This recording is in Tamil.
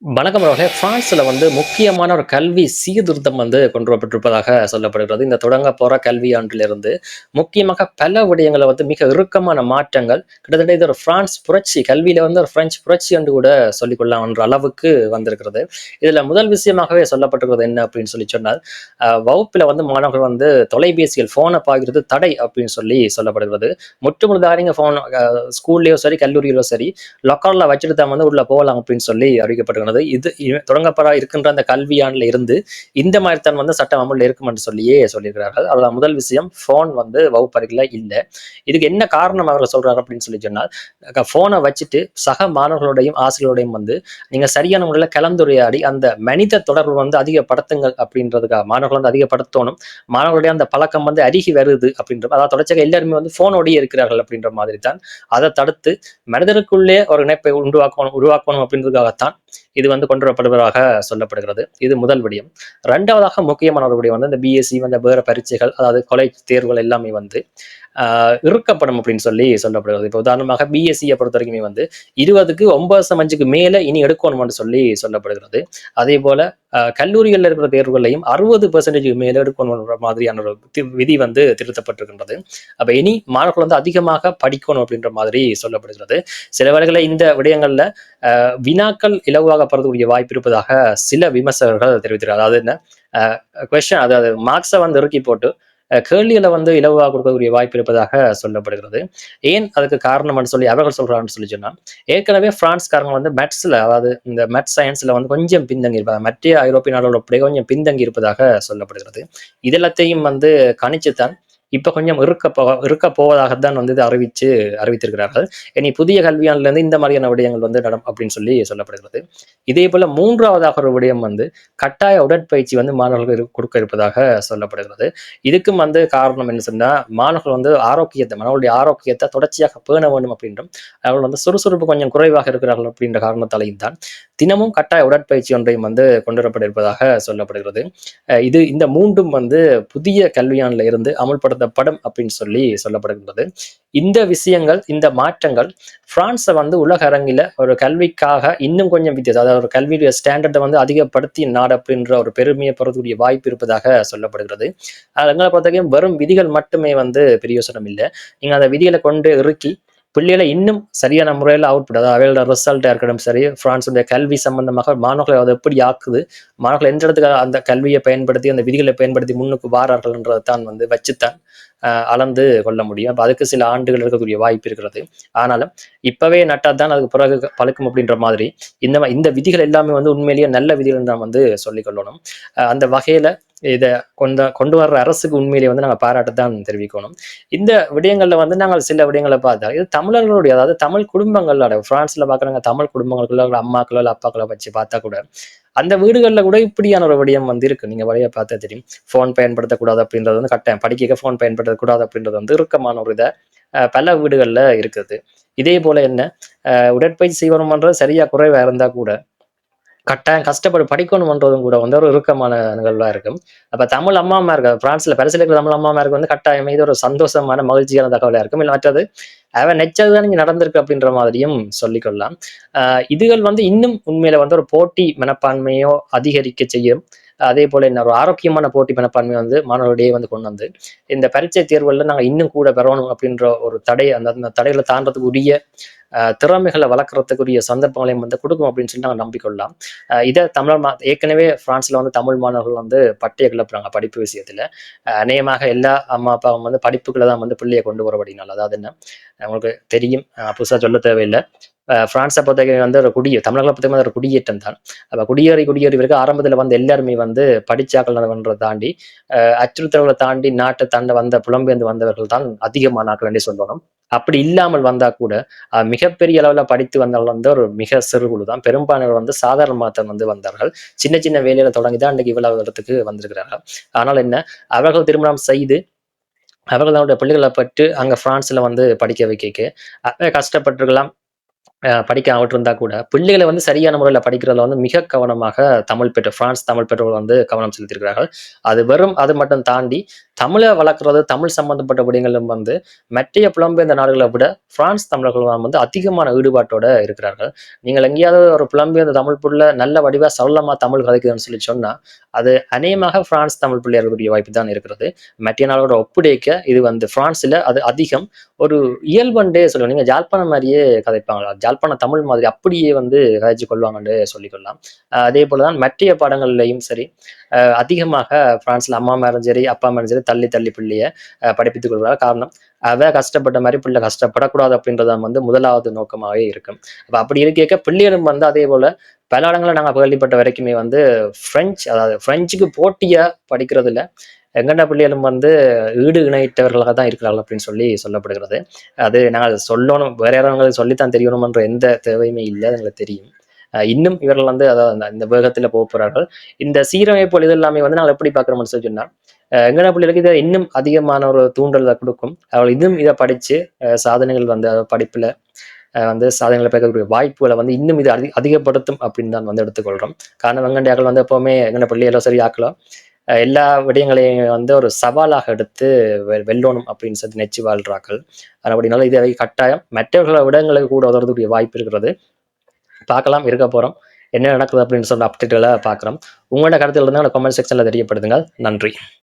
வணக்கம் அவர்களே. பிரான்ஸ்ல முக்கியமான ஒரு கல்வி சீர்திருத்தம் கொண்டு வரப்பட்டிருப்பதாக சொல்லப்படுகிறது. இந்த தொடங்கப் போற கல்வியாண்டிலிருந்து முக்கியமாக பல விடயங்கள மிக இறுக்கமான மாற்றங்கள், கிட்டத்தட்ட இது ஒரு பிரான்ஸ் புரட்சி, கல்வியில ஒரு பிரெஞ்சு புரட்சி என்று கூட சொல்லிக்கொள்ளலாம் என்ற அளவுக்கு வந்திருக்கிறது. இதுல முதல் விஷயமாகவே சொல்லப்பட்டிருக்கிறது என்ன அப்படின்னு சொன்னால், வகுப்பில மாணவர்கள் தொலைபேசியில் ஃபோன பாய்க்கிறது தடை அப்படின்னு சொல்லப்படுகிறது. முற்றுமுழுதாக நீங்க ஃபோன் ஸ்கூல்லயோ சரி, கல்லூரியிலோ சரி, லொக்கர்ல வச்சுட்டு தான் உள்ள போகலாம் அப்படின்னு சொல்லி அறிவிக்கப்பட்டிருக்கிறது. இது தொடங்கப்பட இருக்கின்ற அந்த கல்வியாண்டுல இருந்து இந்த மாதிரி தான் சட்டம் அமல்ல இருக்கும் என்று சொல்லியிருக்கிறார்கள். அதுல முதல் விஷயம், போன் வகுப்பறையில இல்ல. இதுக்கு என்ன காரணம் அவர்கள் சொல்றாங்க அப்படின்னு சொன்னால், போனை வச்சுட்டு சக மாணவர்களோடையும் ஆசிரியரோடையும் நீங்க சரியான முறையில் கலந்துரையாடி அந்த மனித தொடர்பு அதிகப்படுத்துங்கள் அப்படின்றதுக்காக மாணவர்கள் அதிகப்படுத்தணும். மாணவர்களுடைய அந்த பழக்கம் அருகி வருது அப்படின்ற, அதாவது தொடர்ச்சியாக எல்லாருமே போனோடய இருக்கிறார்கள் அப்படின்ற மாதிரி தான். அதை தடுத்து மனிதருக்குள்ளே ஒரு இணைப்பை உருவாக்கணும் அப்படின்றதுக்காகத்தான் இது கொண்டு வரப்படுவதாக சொல்லப்படுகிறது. இது முதல் விடயம். இரண்டாவதாக முக்கியமான ஒரு விடயம் இந்த பிஎஸ்சி வேற பரீட்சைகள், அதாவது காலேஜ் தேர்வுகள் எல்லாமே இறுக்கப்படும் அப்படின்னு சொல்லப்படுகிறது. இப்போ உதாரணமாக பிஎஸ்சியை பொறுத்த வரைக்குமே 20க்கு 9.5க்கு மேல இனி எடுக்கணும்னு சொல்லப்படுகிறது. அதே போல கல்லூரிகள்ல இருக்கிற தேர்வுகளையும் 60% மேல எடுக்கணும்ன்ற மாதிரியான ஒரு விதி திருத்தப்பட்டிருக்கின்றது. அப்ப இனி மாணவர்கள் அதிகமாக படிக்கணும் அப்படின்ற மாதிரி சொல்லப்படுகிறது. சில வேளைகளில் இந்த விடயங்கள்ல வினாக்கள் இலகுவாகப்படுறதுக்குரிய வாய்ப்பு இருப்பதாக சில விமர்சகர்கள் தெரிவித்திருக்கிறார். அதாவது என்ன, கொஸ்டின், அதாவது மார்க்ஸை இறுக்கி போட்டு கேள்விகளை இலவாக கொடுக்கக்கூடிய வாய்ப்பு இருப்பதாக சொல்லப்படுகிறது. ஏன் அதுக்கு காரணம்னு அவர்கள் சொல்றாங்கன்னு சொன்னா, ஏற்கனவே பிரான்ஸ்காரங்க மேத்ஸ்ல, அதாவது இந்த மேத்ஸ் சயின்ஸ்ல கொஞ்சம் பின்தங்கி இருப்பாங்க, மற்ற ஐரோப்பிய நாடுகளோட கொஞ்சம் பின்தங்கி இருப்பதாக சொல்லப்படுகிறது. இதெல்லாத்தையும் கணிச்சுத்தான் இப்ப கொஞ்சம் இருக்க போவதாகத்தான் இது அறிவித்திருக்கிறார்கள். இனி புதிய கல்வியாண்டுல இருந்து இந்த மாதிரியான விடயங்கள் நடம் அப்படின்னு சொல்லப்படுகிறது. இதே போல மூன்றாவதாக ஒரு விடயம் கட்டாய உடற்பயிற்சி மாணவர்களுக்கு கொடுக்க இருப்பதாக சொல்லப்படுகிறது. இதுக்கும் காரணம் என்ன சொன்னா, மாணவர்கள் ஆரோக்கியத்தை, மாணவர்களுடைய ஆரோக்கியத்தை தொடர்ச்சியாக பேண வேண்டும் அப்படின்றும், அவர்கள் சுறுசுறுப்பு கொஞ்சம் குறைவாக இருக்கிறார்கள் அப்படின்ற காரணத்தாலையும் தான் தினமும் கட்டாய உடற்பயிற்சி ஒன்றையும் கொண்டு வரப்பட இருப்பதாக சொல்லப்படுகிறது. இந்த மூன்றும் புதிய கல்வியாண்டுல இருந்து அமல்படுத்தப்படும் அப்படின்னு சொல்லப்படுகின்றது. இந்த விஷயங்கள், இந்த மாற்றங்கள் பிரான்ஸை உலக அரங்கில ஒரு கல்விக்காக இன்னும் கொஞ்சம் வித்தியாசம், அதாவது ஒரு கல்வியுடைய ஸ்டாண்டர்டை அதிகப்படுத்திய நாடு அப்படின்ற ஒரு பெருமையை பெறக்கூடிய வாய்ப்பு இருப்பதாக சொல்லப்படுகிறது. எங்களை பொறுத்தவரைக்கும் வெறும் விதிகள் மட்டுமே பிரயோசனம் இல்லை. நீங்க அந்த விதிகளை கொண்டு இறுக்கி பிள்ளைகளை இன்னும் சரியான முறையில் அவுட்புட், அதாவது அவையோட ரிசல்ட்டாக இருக்கட்டும் சரி, பிரான்ஸுடைய கல்வி சம்பந்தமாக மாணவர்களை அதை எப்படி ஆக்குது, மாணவர்கள் எந்த இடத்துக்கு அந்த கல்வியை பயன்படுத்தி அந்த விதிகளை பயன்படுத்தி முன்னுக்கு வாரார்கள்ன்றதை தான் வச்சுத்தான் அளந்து கொள்ள முடியும். அப்ப அதுக்கு சில ஆண்டுகள் இருக்கக்கூடிய வாய்ப்பு இருக்கிறது. ஆனாலும் இப்பவே நட்டாதான் அதுக்கு பிறகு பழுக்கும் அப்படின்ற மாதிரி இந்த விதிகள் எல்லாமே உண்மையிலேயே நல்ல விதிகள் தான் சொல்லிக் கொள்ளணும். அந்த வகையில இதை கொண்டு வர்ற அரசுக்கு உண்மையிலேயே நாங்கள் பாராட்டத்தான் தெரிவிக்கணும். இந்த விடயங்கள்ல நாங்கள் சில விடயங்களை பார்த்தா, இது தமிழர்களுடைய, அதாவது தமிழ் குடும்பங்களோட, பிரான்ஸ்ல பாக்குறாங்க தமிழ் குடும்பங்களுக்குள்ள அம்மாக்களோ அப்பாக்களோ வச்சு பார்த்தா கூட அந்த வீடுகள்ல கூட இப்படியான ஒரு விடயம் இருக்கு. நீங்க வழியா பார்த்தா தெரியும். போன் பயன்படுத்தக்கூடாது அப்படின்றது கட்டாயம், படிக்க போன் பயன்படுத்தக்கூடாது அப்படின்றது இறுக்கமான ஒரு இதை பல வீடுகள்ல இருக்குது. இதே போல என்ன, உடற்பயிற்சி செய்வனும்ன்றது சரியா குறைவா இருந்தா கூட கட்டாயம் கஷ்டப்பட்டு படிக்கணும்ன்றதும் கூட ஒரு இறுக்கமான நிகழ்வா இருக்கும். அப்ப தமிழ் அம்மாமா இருக்கு பிரான்ஸ்ல பரிசுல இருக்கிற தமிழ் அம்மாமாருக்கு கட்டாயம் இது ஒரு சந்தோஷமான மகிழ்ச்சியான தகவலா இருக்கும். இல்ல மற்றது அவன் நெச்சதுதான் இங்க நடந்திருக்கு அப்படின்ற மாதிரியும் சொல்லிக்கொள்ளலாம். இதுகள் இன்னும் உண்மையில ஒரு போட்டி மனப்பான்மையோ அதிகரிக்க செய்யும். அதே போல இன்னொரு ஆரோக்கியமான போட்டி மனப்பான்மை மாணவர்களிடையே கொண்டு இந்த பரீட்சை தேர்வுகள்ல நாங்க இன்னும் கூட பெறணும் அப்படின்ற ஒரு தடை, அந்த தடைகளை தாண்டதுக்கு உரிய திறமைகளை வளர்க்கறதுக்குரிய சந்தர்ப்பங்களையும் கொடுக்கும் அப்படின்னு சொல்லி நாங்கள் நம்பிக்கொள்ளலாம். இதை ஏற்கனவே பிரான்ஸ்ல தமிழ் மாணவர்கள் பட்டைய கிளப்புறாங்க படிப்பு விஷயத்துல. அநேகமாக எல்லா அம்மா அப்பாவும் படிப்புகளை தான் பிள்ளையை கொண்டு வரபடினால, அதாவது என்ன உங்களுக்கு தெரியும், புதுசா சொல்ல தேவையில்லை. பிரான்ஸை பொறுத்தவரைக்கும் ஒரு தமிழர்களை பொறுத்தவரைக்கும் ஒரு குடியேற்றம் தான். அப்ப குடியேறி வரைக்கும் ஆரம்பத்துல எல்லாருமே படிச்சாக்கள் தாண்டி அச்சுறுத்தல்களை தாண்டி நாட்டை தாண்ட புலம்பெயர்ந்து வந்தவர்கள் தான் அதிகமான நாட்கள் என்று சொல்லணும். அப்படி இல்லாமல் வந்தா கூட மிகப்பெரிய அளவுல படித்து வந்தவர்கள் ஒரு மிக சிறு குழு தான். பெரும்பாலானவர் சாதாரணமாக தான் வந்தார்கள். சின்ன சின்ன வேலையில தொடங்கிதான் அன்றைக்கு இவ்வளவு இடத்துக்கு வந்திருக்கிறார்கள். ஆனால் என்ன, அவர்கள் திருமணம் செய்து அவர்களுடைய பிள்ளைகளை பற்றி அங்க பிரான்ஸ்ல படிக்க வைக்க கஷ்டப்பட்டிருக்கலாம். படிக்காம விட்டிருந்தா கூட, பிள்ளைகள வந்து சரியான முறையில படிக்கிறதுல வந்து மிக கவனமாக பிரான்ஸ் தமிழ் பெற்றோர்கள் வந்து கவனம் செலுத்தியிருக்கிறார்கள். அது மட்டும் தாண்டி, தமிழ வளர்க்கிறது, தமிழ் சம்பந்தப்பட்ட விடயங்களிலும் வந்து மற்றைய புலம்பெயர்ந்த நாடுகள விட பிரான்ஸ் தமிழர்கள் வந்து அதிகமான ஈடுபாட்டோட இருக்கிறார்கள். நீங்கள் எங்கேயாவது ஒரு புலம்பெயர்ந்த தமிழ் புள்ள நல்ல வடிவா சரளமா தமிழ் கதைக்குதுன்னு சொல்லி சொன்னா, அது அநேகமாக பிரான்ஸ் தமிழ் புள்ளையா இருக்கக்கூடிய வாய்ப்பு தான் இருக்கிறது. மற்ற நாடோட ஒப்பிடைக்க இது வந்து பிரான்ஸ்ல அது அதிகம். ஒரு இயல்புண்டே சொல்லுவேன். நீங்க ஜாழ்ப்பாணம் மாரியே கதைப்பாங்களா? ஜாழ்ப்பாண தமிழ் மாதிரி அப்படியே வந்து கதைச்சு கொள்வாங்கன்னு சொல்லிக்கொள்ளலாம். அதே போல தான் மற்றைய பாடங்கள்லயும் சரி, அதிகமாக பிரான்ஸ்ல அம்மாமாரும் சரி, அப்பாமாரும் சரி தள்ளி தள்ளி பிள்ளைய படிப்பித்துக் கொள்வதற்கு காரணம், அவ கஷ்டப்பட்ட மாரி பிள்ளை கஷ்டப்படக்கூடாது அப்படின்றது வந்து முதலாவது நோக்கமாவே இருக்கும். அப்ப அப்படி இருக்கைக்க பிள்ளைகளும் வந்து அதே போல பல இடங்கள்ல நாங்க கேள்விப்பட்ட வரைக்குமே வந்து அதாவது பிரெஞ்சுக்கு போட்டியா படிக்கிறதில்ல. எங்கண்ட பிள்ளைகளும் வந்து ஈடு இணையற்றவர்களாக தான் இருக்கிறார்கள் அப்படின்னு சொல்லி சொல்லப்படுகிறது. அது நாங்கள் சொல்லணும், வேற யாரும் சொல்லித்தான் தெரியணும்ன்ற எந்த தேவையுமே இல்ல. அது எங்களுக்கு தெரியும். இன்னும் இவர்கள் வந்து அதாவது இந்த வேகத்துல போறார்கள். இந்த சீரமைப்பு இது எல்லாமே வந்து நாங்க எப்படி பார்க்கிறோம்னு சொல்லி சொன்னா, எங்கன பிள்ளைகளுக்கு இத இன்னும் அதிகமான ஒரு தூண்டல குடுக்கும். அவர்கள் இன்னும் இத படிச்சு சாதனைகள் வந்து படிப்புல வந்து சாதனைகளை பெறக்கூடிய வாய்ப்புகள வந்து இன்னும் இது அதிகப்படுத்தும் அப்படின்னு தான் வந்து எடுத்துக்கொள்றோம். காரணம் வெங்கண்டையாக்கள் வந்து எப்பவுமே எங்கன பிள்ளைகளோ சரி ஆக்கலாம். எல்லா விடயங்களையும் வந்து ஒரு சவாலாக எடுத்து வெல்லணும் அப்படின்னு சொல்லி நெச்சு வாழ்றாக்கள். அப்படினால இதை கட்டாயம் மற்றவர்கள விடங்களுக்கு கூட உதவக்கூடிய வாய்ப்பு இருக்கிறது. பார்க்கலாம், இருக்க போறோம். என்ன நடக்குது அப்படின்னு சொல்ற அப்டேட்டுகள பார்க்குறோம். உங்களோட கருத்துக்கள் இருந்தா கமெண்ட் செக்ஷன்ல தெரியப்படுத்துங்க. நன்றி.